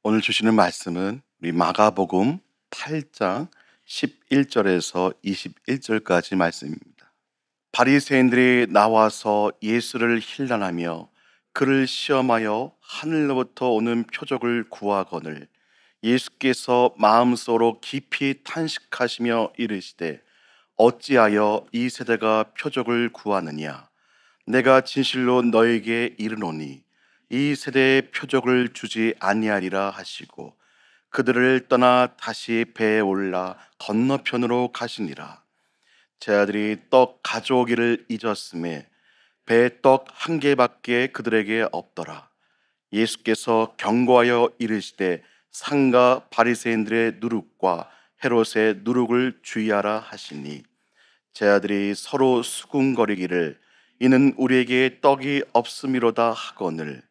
오늘 주시는 말씀은 우리 마가복음 8장 11절에서 21절까지 말씀입니다. 바리새인들이 나와서 예수를 힐난하며 그를 시험하여 하늘로부터 오는 표적을 구하거늘 예수께서 마음속으로 깊이 탄식하시며 이르시되 어찌하여 이 세대가 표적을 구하느냐. 내가 진실로 너에게 이르노니 이 세대에 표적을 주지 아니하리라 하시고 그들을 떠나 다시 배에 올라 건너편으로 가시니라. 제 아들이 떡 가져오기를 잊었음에 배에 떡 한 개밖에 그들에게 없더라. 예수께서 경고하여 이르시되 상가 바리새인들의 누룩과 헤롯의 누룩을 주의하라 하시니 제 아들이 서로 수군거리기를 이는 우리에게 떡이 없음이로다 하거늘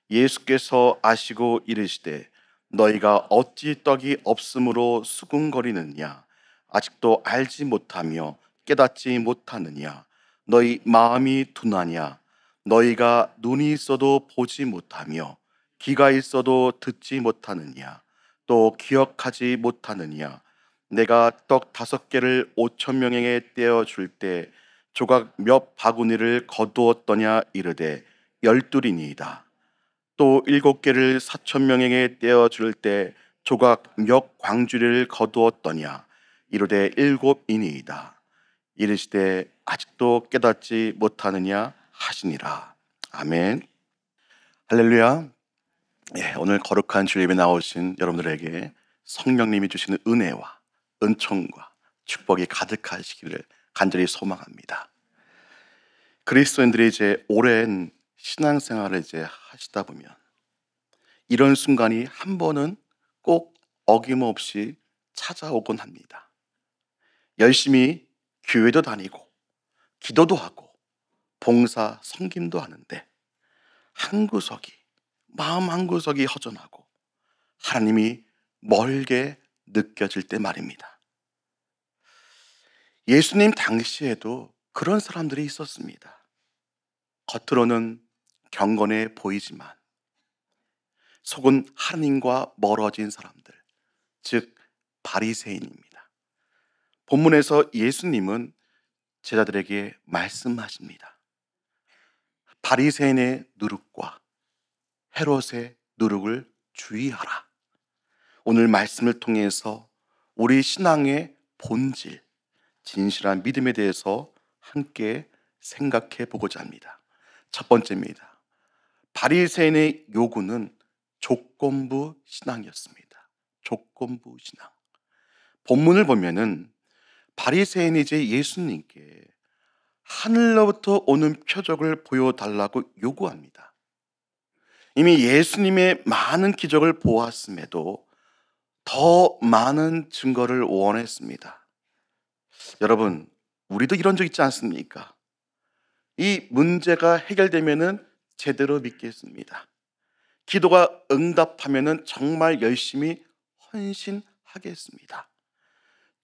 예수께서 아시고 이르시되 너희가 어찌 떡이 없음으로 수군거리느냐. 아직도 알지 못하며 깨닫지 못하느냐. 너희 마음이 둔하냐. 너희가 눈이 있어도 보지 못하며 귀가 있어도 듣지 못하느냐. 또 기억하지 못하느냐. 내가 떡 5개를 5,000명에게 떼어줄 때 조각 몇 바구니를 거두었더냐 이르되 12이니이다. 또 7개를 4,000명에게 떼어줄 때 조각 몇 광주리를 거두었더냐 이르되 7이니이다. 이르시되 아직도 깨닫지 못하느냐 하시니라. 아멘. 할렐루야. 오늘 거룩한 주일 예배 나오신 여러분들에게 성령님이 주시는 은혜와 은총과 축복이 가득하시기를 간절히 소망합니다. 그리스도인들이 이제 오랜 신앙생활을 이제 하시다 보면 이런 순간이 한 번은 꼭 어김없이 찾아오곤 합니다. 열심히 교회도 다니고 기도도 하고 봉사 섬김도 하는데 마음 한 구석이 허전하고 하나님이 멀게 느껴질 때 말입니다. 예수님 당시에도 그런 사람들이 있었습니다. 겉으로는 경건해 보이지만 속은 하나님과 멀어진 사람들, 즉 바리새인입니다. 본문에서 예수님은 제자들에게 말씀하십니다. 바리새인의 누룩과 헤롯의 누룩을 주의하라. 오늘 말씀을 통해서 우리 신앙의 본질, 진실한 믿음에 대해서 함께 생각해 보고자 합니다. 첫 번째입니다. 바리새인의 요구는 조건부 신앙이었습니다. 조건부 신앙. 본문을 보면은 바리새인이 이제 예수님께 하늘로부터 오는 표적을 보여달라고 요구합니다. 이미 예수님의 많은 기적을 보았음에도 더 많은 증거를 원했습니다. 여러분, 우리도 이런 적 있지 않습니까? 이 문제가 해결되면은 제대로 믿겠습니다. 기도가 응답하면은 정말 열심히 헌신하겠습니다.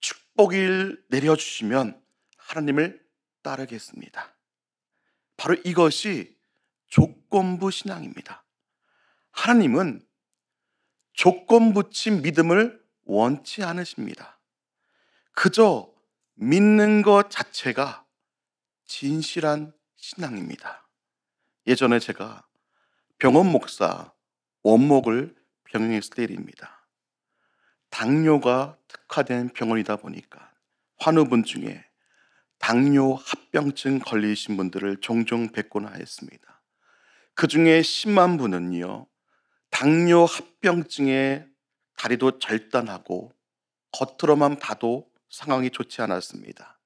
축복을 내려주시면 하나님을 따르겠습니다. 바로 이것이 조건부 신앙입니다. 하나님은 조건 붙인 믿음을 원치 않으십니다. 그저 믿는 것 자체가 진실한 신앙입니다. 예전에 제가 병원 목사 원목을 병행했을 때 일입니다. 당뇨가 특화된 병원이다 보니까 환우분 중에 당뇨 합병증 걸리신 분들을 종종 뵙곤 하였습니다. 그 중에 10만 분은요, 당뇨 합병증에 다리도 절단하고 겉으로만 봐도 상황이 좋지 않았습니다.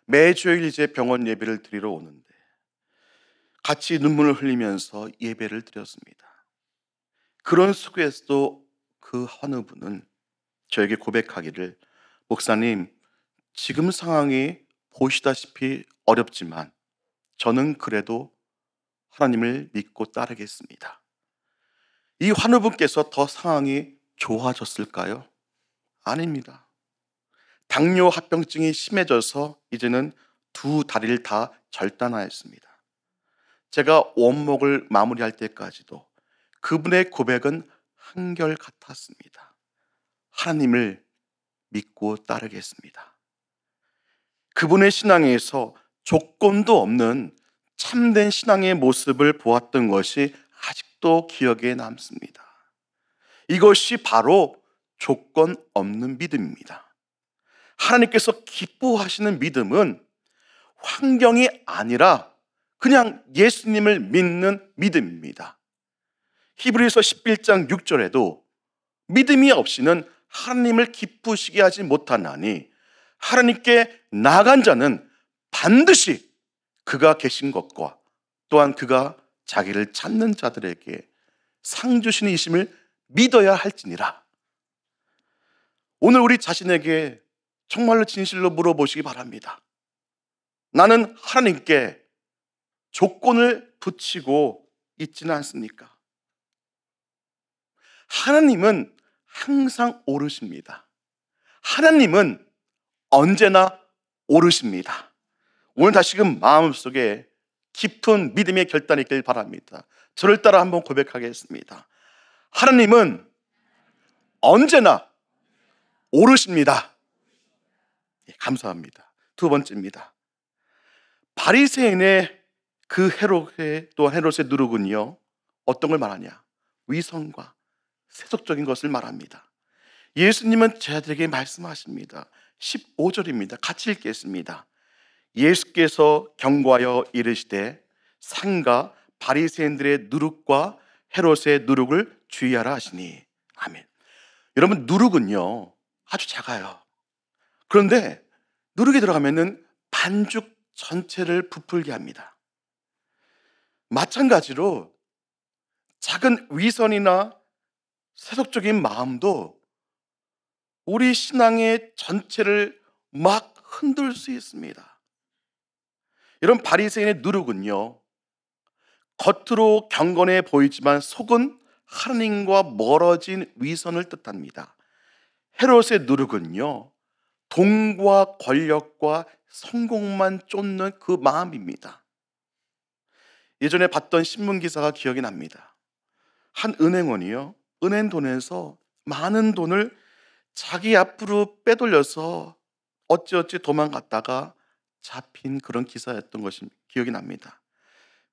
매주일 이제 병원 예배를 드리러 오는데 같이 눈물을 흘리면서 예배를 드렸습니다. 그런 속에서도 그 환우분은 저에게 고백하기를, 목사님, 지금 상황이 보시다시피 어렵지만 저는 그래도 하나님을 믿고 따르겠습니다. 이 환우분께서 더 상황이 좋아졌을까요? 아닙니다. 당뇨 합병증이 심해져서 이제는 2다리를 다 절단하였습니다. 제가 원목을 마무리할 때까지도 그분의 고백은 한결같았습니다. 하나님을 믿고 따르겠습니다. 그분의 신앙에서 조건도 없는 참된 신앙의 모습을 보았던 것이 아직도 기억에 남습니다. 이것이 바로 조건 없는 믿음입니다. 하나님께서 기뻐하시는 믿음은 환경이 아니라 그냥 예수님을 믿는 믿음입니다. 히브리서 11장 6절에도 믿음이 없이는 하나님을 기쁘시게 하지 못하나니 하나님께 나아간 자는 반드시 그가 계신 것과 또한 그가 자기를 찾는 자들에게 상 주시는 이심을 믿어야 할지니라. 오늘 우리 자신에게 정말로 진실로 물어보시기 바랍니다. 나는 하나님께 조건을 붙이고 있지는 않습니까? 하나님은 항상 오르십니다. 하나님은 언제나 오르십니다. 오늘 다시금 마음속에 깊은 믿음의 결단이 있길 바랍니다. 저를 따라 한번 고백하겠습니다. 하나님은 언제나 오르십니다. 감사합니다. 두 번째입니다. 바리새인의 그 헤롯의 누룩은요, 어떤 걸 말하냐? 위선과 세속적인 것을 말합니다. 예수님은 저희들에게 말씀하십니다. 15절입니다. 같이 읽겠습니다. 예수께서 경고하여 이르시되 상가 바리새인들의 누룩과 헤롯의 누룩을 주의하라 하시니. 아멘. 여러분, 누룩은요 아주 작아요. 그런데 누룩이 들어가면은 반죽 전체를 부풀게 합니다. 마찬가지로 작은 위선이나 세속적인 마음도 우리 신앙의 전체를 막 흔들 수 있습니다. 이런 바리새인의 누룩은요, 겉으로 경건해 보이지만 속은 하나님과 멀어진 위선을 뜻합니다. 헤롯의 누룩은요, 돈과 권력과 성공만 쫓는 그 마음입니다. 예전에 봤던 신문 기사가 기억이 납니다. 한 은행원이요, 은행 돈에서 많은 돈을 자기 앞으로 빼돌려서 어찌어찌 도망갔다가 잡힌 그런 기사였던 것이 기억이 납니다.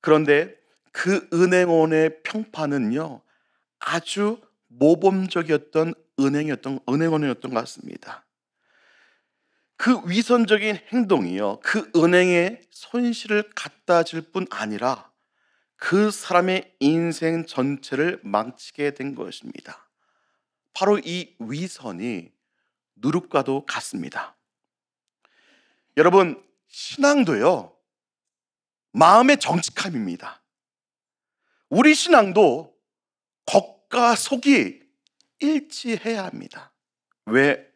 그런데 그 은행원의 평판은요, 아주 모범적이었던 은행원이었던 것 같습니다. 그 위선적인 행동이요, 그 은행에 손실을 갖다 줄 뿐 아니라 그 사람의 인생 전체를 망치게 된 것입니다. 바로 이 위선이 누룩과도 같습니다. 여러분, 신앙도요, 마음의 정직함입니다. 우리 신앙도 겉과 속이 일치해야 합니다. 왜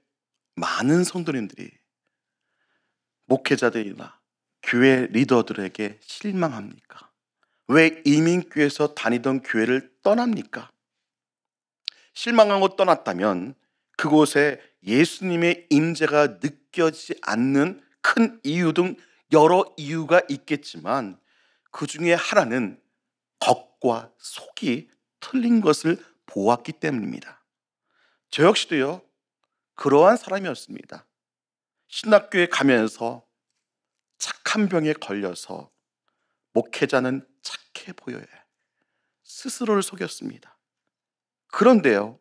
많은 성도님들이 목회자들이나 교회 리더들에게 실망합니까? 왜 이민교회에서 다니던 교회를 떠납니까? 실망하고 떠났다면 그곳에 예수님의 임재가 느껴지지 않는 큰 이유 등 여러 이유가 있겠지만 그 중에 하나는 겉과 속이 틀린 것을 보았기 때문입니다. 저 역시도요, 그러한 사람이었습니다. 신학교에 가면서 착한 병에 걸려서 목회자는 착해 보여야 스스로를 속였습니다. 그런데요,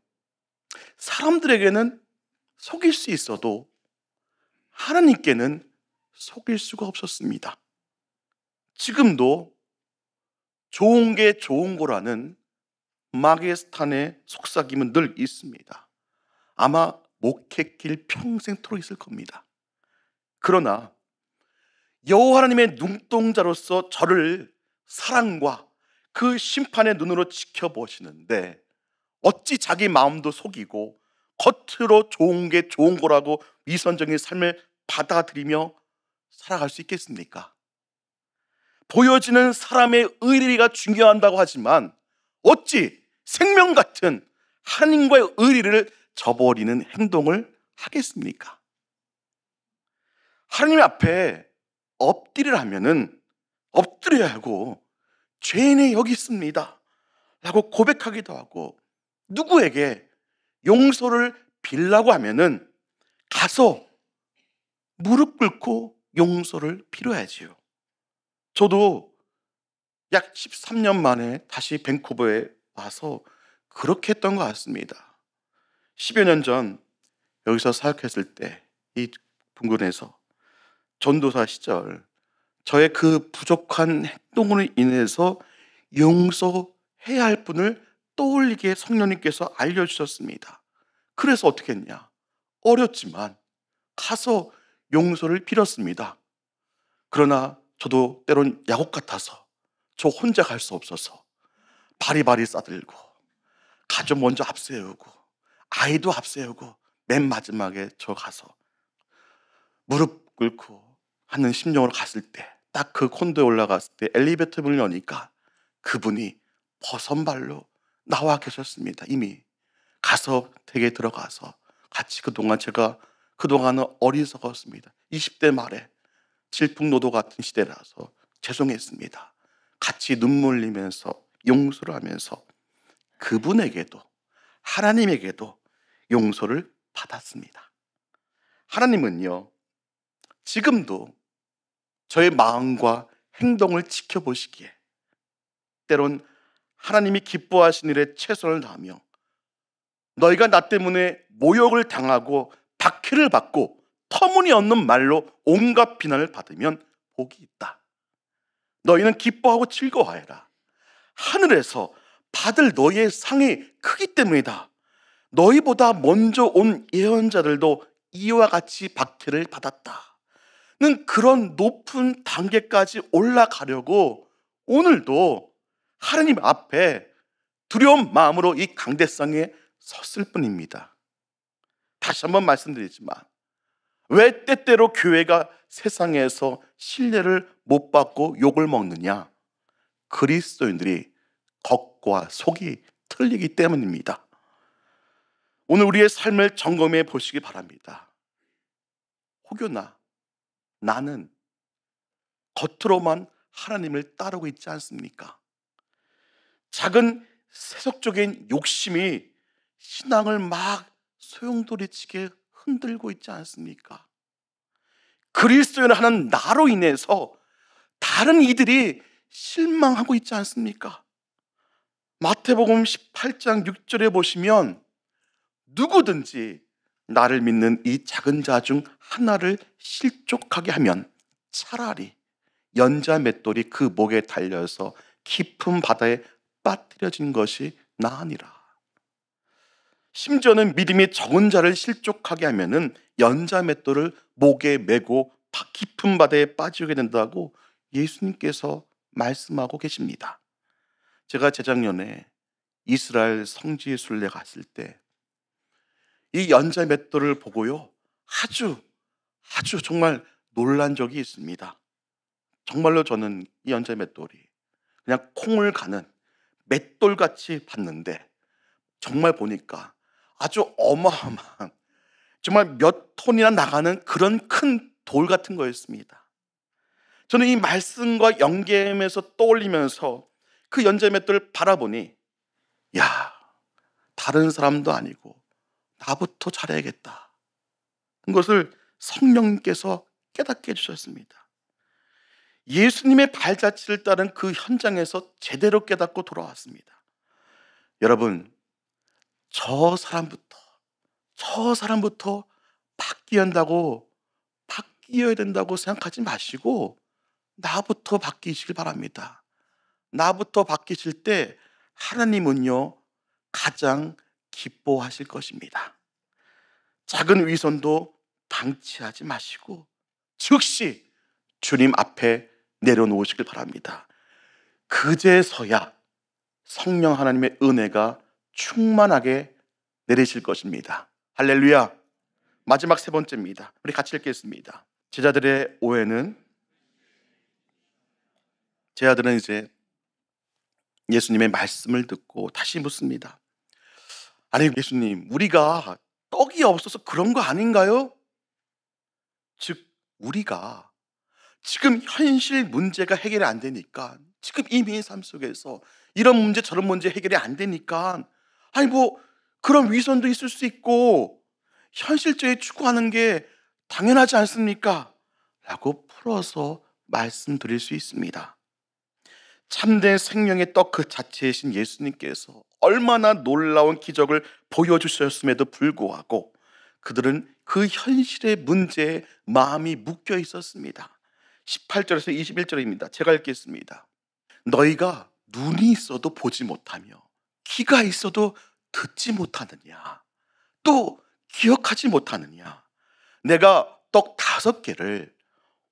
사람들에게는 속일 수 있어도 하나님께는 속일 수가 없었습니다. 지금도 좋은 게 좋은 거라는 마게스탄의 속삭임은 늘 있습니다. 아마 목회길 평생토록 있을 겁니다. 그러나 여호와 하나님의 눈동자로서 저를 사랑과 그 심판의 눈으로 지켜보시는데 어찌 자기 마음도 속이고 겉으로 좋은 게 좋은 거라고 위선적인 삶을 받아들이며 살아갈 수 있겠습니까? 보여지는 사람의 의리가 중요한다고 하지만 어찌 생명 같은 하나님과의 의리를 저버리는 행동을 하겠습니까? 하나님 앞에 엎드리라면은 엎드려야 하고 죄인의 여기 있습니다 라고 고백하기도 하고 누구에게 용서를 빌라고 하면은 가서 무릎 꿇고 용서를 빌어야지요. 저도 약 13년 만에 다시 밴쿠버에 와서 그렇게 했던 것 같습니다. 10여 년 전 여기서 사역했을 때 이 분군에서 전도사 시절 저의 그 부족한 행동으로 인해서 용서해야 할 분을 떠올리게 성령님께서 알려주셨습니다. 그래서 어떻게 했냐? 어렸지만 가서 용서를 빌었습니다. 그러나 저도 때론 야곱 같아서 저 혼자 갈 수 없어서 바리바리 싸들고 가족 먼저 앞세우고 아이도 앞세우고 맨 마지막에 저 가서 무릎 꿇고 하는 심정으로 갔을 때 딱 그 콘도에 올라갔을 때 엘리베이터 문을 여니까 그분이 버선발로 나와 계셨습니다. 이미 가서 댁에 들어가서 같이 그동안은 어리석었습니다. 20대 말에 질풍노도 같은 시대라서 죄송했습니다. 같이 눈물 흘리면서 용서를 하면서 그분에게도 하나님에게도 용서를 받았습니다. 하나님은요, 지금도 저의 마음과 행동을 지켜보시기에 때론 하나님이 기뻐하신 일에 최선을 다하며 너희가 나 때문에 모욕을 당하고 박해를 받고 터무니없는 말로 온갖 비난을 받으면 복이 있다. 너희는 기뻐하고 즐거워하라. 하늘에서 받을 너희의 상이 크기 때문이다. 너희보다 먼저 온 예언자들도 이와 같이 박해를 받았다. 는 그런 높은 단계까지 올라가려고 오늘도 하나님 앞에 두려운 마음으로 이 강대상에 섰을 뿐입니다. 다시 한번 말씀드리지만 왜 때때로 교회가 세상에서 신뢰를 못 받고 욕을 먹느냐? 그리스도인들이 겉과 속이 틀리기 때문입니다. 오늘 우리의 삶을 점검해 보시기 바랍니다. 혹여나 나는 겉으로만 하나님을 따르고 있지 않습니까? 작은 세속적인 욕심이 신앙을 막 소용돌이치게 흔들고 있지 않습니까? 그리스도인을 하는 나로 인해서 다른 이들이 실망하고 있지 않습니까? 마태복음 18장 6절에 보시면 누구든지 나를 믿는 이 작은 자 중 하나를 실족하게 하면 차라리 연자 맷돌이 그 목에 달려서 깊은 바다에 빠뜨려진 것이 나으니라. 심지어는 믿음이 적은 자를 실족하게 하면은 연자 맷돌을 목에 메고 깊은 바다에 빠지게 된다고 예수님께서 말씀하고 계십니다. 제가 재작년에 이스라엘 성지 순례 갔을 때 이 연자 맷돌을 보고요 아주 정말 놀란 적이 있습니다. 정말로 저는 이 연자 맷돌이 그냥 콩을 가는 맷돌같이 봤는데 정말 보니까 아주 어마어마한 정말 몇 톤이나 나가는 그런 큰 돌 같은 거였습니다. 저는 이 말씀과 연계하면서 떠올리면서 그 연자 맷돌을 바라보니 야, 다른 사람도 아니고 나부터 잘해야겠다. 그것을 성령님께서 깨닫게 해주셨습니다. 예수님의 발자취를 따른 그 현장에서 제대로 깨닫고 돌아왔습니다. 여러분, 저 사람부터 바뀌어야 된다고 생각하지 마시고 나부터 바뀌시길 바랍니다. 나부터 바뀌실 때 하나님은요 가장 기뻐하실 것입니다. 작은 위선도 방치하지 마시고 즉시 주님 앞에 내려놓으시길 바랍니다. 그제서야 성령 하나님의 은혜가 충만하게 내리실 것입니다. 할렐루야. 마지막 세 번째입니다. 우리 같이 읽겠습니다. 제자들의 이제 예수님의 말씀을 듣고 다시 묻습니다. 아니 예수님, 우리가 떡이 없어서 그런 거 아닌가요? 즉 우리가 지금 현실 문제가 해결이 안 되니까 지금 이민의 삶 속에서 이런 문제 저런 문제 해결이 안 되니까 아니 그런 위선도 있을 수 있고 현실적인 추구하는 게 당연하지 않습니까? 라고 풀어서 말씀드릴 수 있습니다. 참된 생명의 떡 그 자체이신 예수님께서 얼마나 놀라운 기적을 보여주셨음에도 불구하고 그들은 그 현실의 문제에 마음이 묶여 있었습니다. 18절에서 21절입니다. 제가 읽겠습니다. 너희가 눈이 있어도 보지 못하며 귀가 있어도 듣지 못하느냐, 또 기억하지 못하느냐. 내가 떡 5개를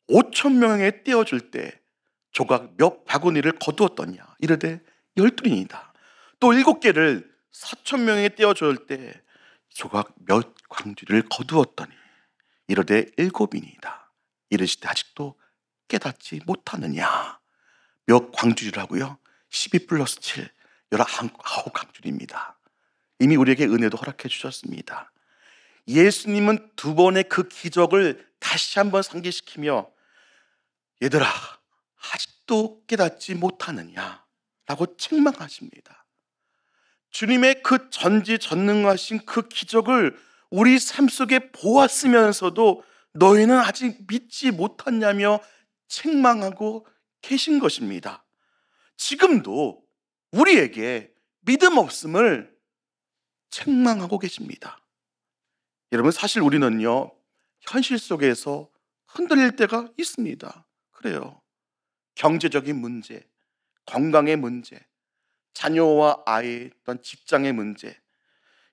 5,000명에게 떼어줄 때 조각 몇 바구니를 거두었더냐. 이르되 12이니이다. 또 7개를 4,000명에게 떼어줄 때 조각 몇 광주리를 거두었더니 이르되 7이니이다. 이르시되 아직도 깨닫지 못하느냐. 몇 광주리라고요? 12 플러스 7, 19광주리입니다. 이미 우리에게 은혜도 허락해 주셨습니다. 예수님은 2번의 그 기적을 다시 한번 상기시키며 얘들아, 아직도 깨닫지 못하느냐 라고 책망하십니다. 주님의 그 전지전능하신 그 기적을 우리 삶 속에 보았으면서도 너희는 아직 믿지 못하냐며 책망하고 계신 것입니다. 지금도 우리에게 믿음 없음을 책망하고 계십니다. 여러분, 사실 우리는요, 현실 속에서 흔들릴 때가 있습니다. 그래요. 경제적인 문제, 건강의 문제, 자녀와 아이의 어떤 직장의 문제.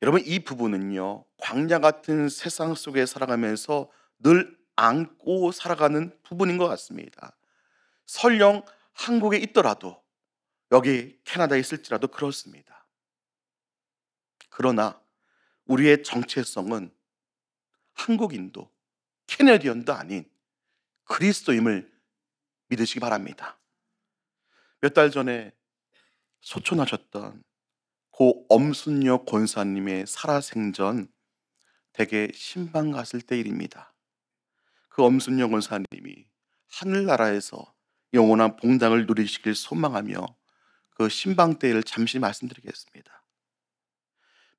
여러분, 이 부분은요, 광야 같은 세상 속에 살아가면서 늘 안고 살아가는 부분인 것 같습니다. 설령 한국에 있더라도, 여기 캐나다에 있을지라도 그렇습니다. 그러나 우리의 정체성은 한국인도 캐네디언도 아닌 그리스도임을 믿으시기 바랍니다. 몇 달 전에 소천하셨던 고 엄순녀 권사님의 살아생전 댁에 신방 갔을 때 일입니다. 그 엄순녀 권사님이 하늘나라에서 영원한 봉당을 누리시길 소망하며 그 신방 때를 잠시 말씀드리겠습니다.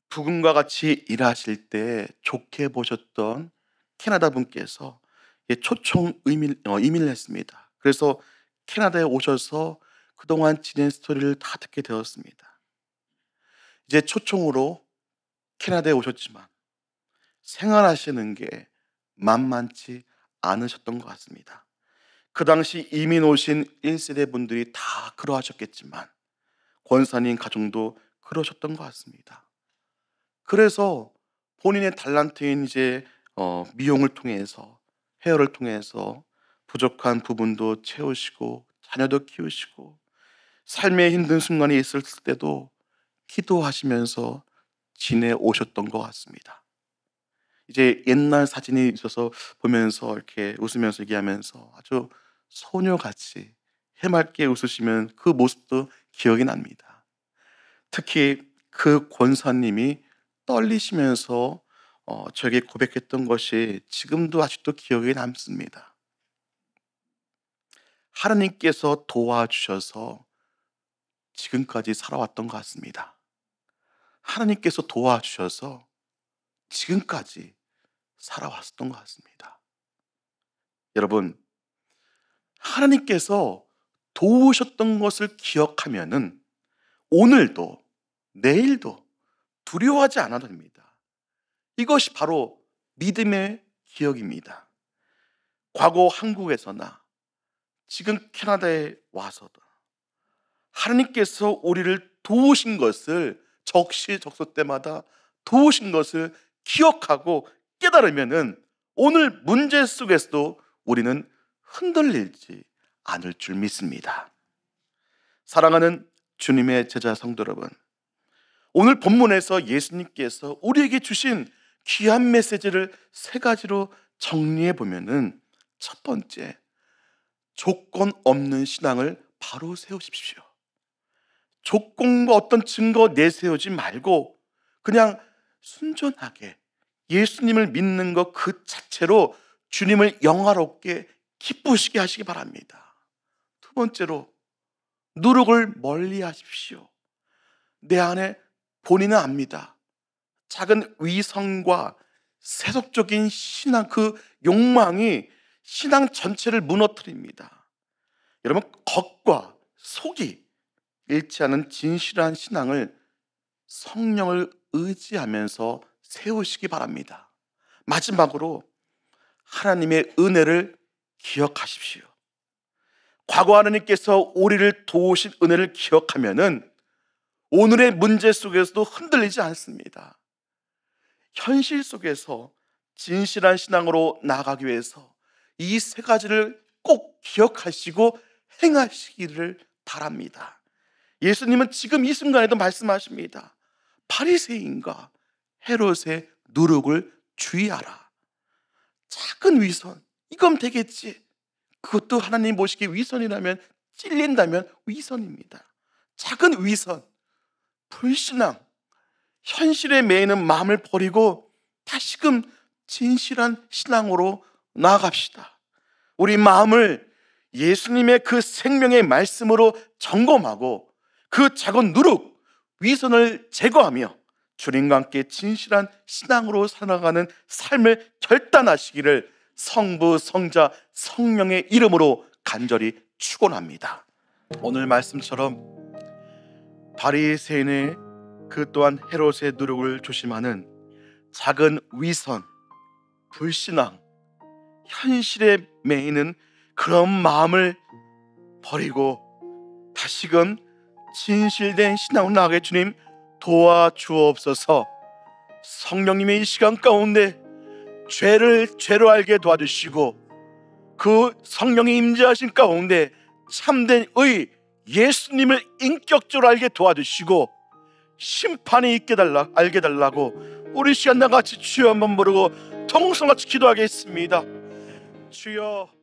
부금과 같이 일하실 때 좋게 보셨던 캐나다 분께서 초청 이민을 했습니다. 그래서 캐나다에 오셔서 그동안 지낸 스토리를 다 듣게 되었습니다. 이제 초청으로 캐나다에 오셨지만 생활하시는 게 만만치 않으셨던 것 같습니다. 그 당시 이민 오신 1세대 분들이 다 그러하셨겠지만 권사님 가정도 그러셨던 것 같습니다. 그래서 본인의 달란트인 미용을 통해서, 헤어를 통해서 부족한 부분도 채우시고 자녀도 키우시고 삶의 힘든 순간이 있을 때도 기도하시면서 지내오셨던 것 같습니다. 이제 옛날 사진이 있어서 보면서 이렇게 웃으면서 얘기하면서 아주 소녀같이 해맑게 웃으시면 그 모습도 기억이 납니다. 특히 그 권사님이 떨리시면서 저에게 고백했던 것이 지금도 아직도 기억에 남습니다. 하나님께서 도와주셔서 지금까지 살아왔던 것 같습니다. 하나님께서 도와주셔서 지금까지 살아왔었던 것 같습니다. 여러분, 하나님께서 도우셨던 것을 기억하면은 오늘도 내일도 두려워하지 않아도 됩니다. 이것이 바로 믿음의 기억입니다. 과거 한국에서나 지금 캐나다에 와서도 하나님께서 우리를 도우신 것을 적시적소 때마다 도우신 것을 기억하고 깨달으면은 오늘 문제 속에서도 우리는 흔들리지 않을 줄 믿습니다. 사랑하는 주님의 제자 성도 여러분, 오늘 본문에서 예수님께서 우리에게 주신 귀한 메시지를 3가지로 정리해 보면은 첫 번째, 조건 없는 신앙을 바로 세우십시오. 조건과 어떤 증거 내세우지 말고 그냥 순전하게 예수님을 믿는 것 그 자체로 주님을 영화롭게 기쁘시게 하시기 바랍니다. 2번째로, 누룩을 멀리 하십시오. 내 안에 본인은 압니다. 작은 위선과 세속적인 신앙, 그 욕망이 신앙 전체를 무너뜨립니다. 여러분, 겉과 속이 일치하는 진실한 신앙을 성령을 의지하면서 세우시기 바랍니다. 마지막으로 하나님의 은혜를 기억하십시오. 과거 하나님께서 우리를 도우신 은혜를 기억하면은 오늘의 문제 속에서도 흔들리지 않습니다. 현실 속에서 진실한 신앙으로 나아가기 위해서 이 세 가지를 꼭 기억하시고 행하시기를 바랍니다. 예수님은 지금 이 순간에도 말씀하십니다. 바리새인과 헤롯의 누룩을 주의하라. 작은 위선, 이건 되겠지. 그것도 하나님 보시기에 위선이라면, 찔린다면 위선입니다. 작은 위선, 불신앙, 현실에 매이는 마음을 버리고 다시금 진실한 신앙으로 나아갑시다. 우리 마음을 예수님의 그 생명의 말씀으로 점검하고 그 작은 누룩, 위선을 제거하며 주님과 함께 진실한 신앙으로 살아가는 삶을 결단하시기를 성부, 성자, 성령의 이름으로 간절히 축원합니다. 오늘 말씀처럼 바리새인의 그 또한 헤롯의 누룩을 조심하는 작은 위선, 불신앙, 현실에 매이는 그런 마음을 버리고 다시금 진실된 신앙으로 나아가게 주님 도와주옵소서. 성령님의 이 시간 가운데 죄를 죄로 알게 도와주시고 그 성령이 임재하신 가운데 참된 의 예수님을 인격적으로 알게 도와주시고 심판이 알게 달라고 우리 시간 나같이 주여 한번 부르고 통성같이 기도하겠습니다. 주여.